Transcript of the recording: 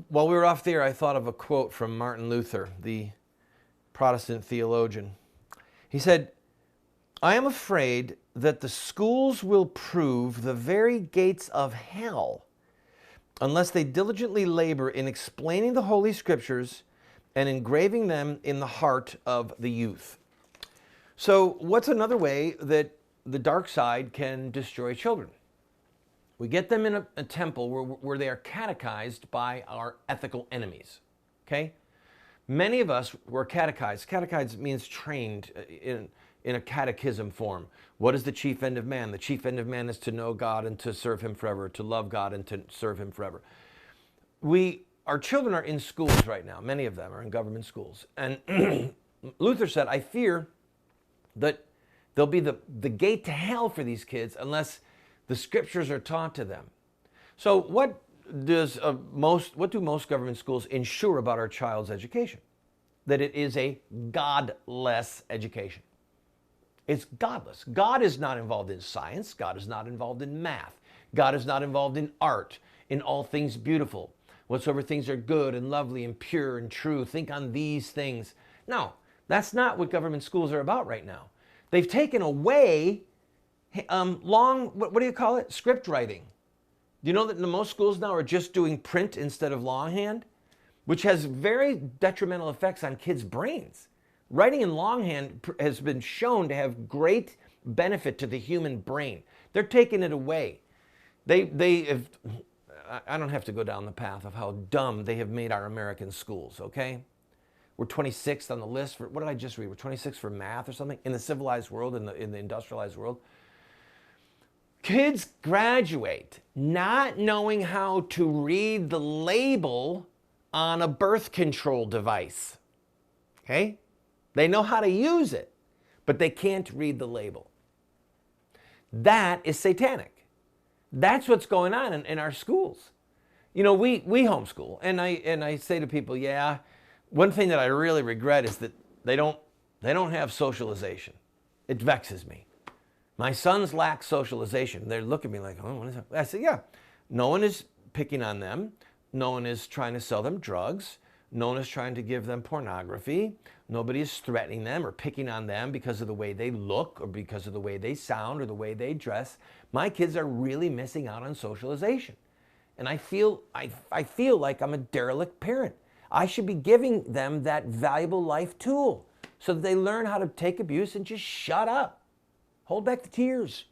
While we were off there, I thought of a quote from Martin Luther, the Protestant theologian. He said, "I am afraid that the schools will prove the very gates of hell unless they diligently labor in explaining the Holy Scriptures and engraving them in the heart of the youth." So what's another way that the dark side can destroy children? We get them in a temple where they are catechized by our ethical enemies, okay? Many of us were catechized. Catechized means trained in a catechism form. What is the chief end of man? The chief end of man is to know God and to serve him forever, to love God and to serve him forever. Our children are in schools right now. Many of them are in government schools. And Luther said, I fear that there'll be the gate to hell for these kids unless the scriptures are taught to them. So what do most government schools ensure about our child's education? That it is a godless education. It's godless. God is not involved in science. God is not involved in math. God is not involved in art, in all things beautiful. Whatsoever things are good and lovely and pure and true, think on these things. No, that's not what government schools are about right now. They've taken away what do you call it? Script writing. Do you know that most schools now are just doing print instead of longhand? Which has very detrimental effects on kids' brains. Writing in longhand has been shown to have great benefit to the human brain. They're taking it away. I don't have to go down the path of how dumb they have made our American schools, okay? We're 26th on the list for, what did I just read? We're 26th for math or something in the civilized world, in the industrialized world. Kids graduate not knowing how to read the label on a birth control device, okay? They know how to use it, but they can't read the label. That is satanic. That's what's going on in our schools. You know, we homeschool, and I say to people, yeah, one thing that I really regret is that they don't have socialization. It vexes me. My sons lack socialization. They look at me like, oh, what is that? I say, yeah, no one is picking on them. No one is trying to sell them drugs. No one is trying to give them pornography. Nobody is threatening them or picking on them because of the way they look or because of the way they sound or the way they dress. My kids are really missing out on socialization. And I feel like I'm a derelict parent. I should be giving them that valuable life tool so that they learn how to take abuse and just shut up. Hold back the tears.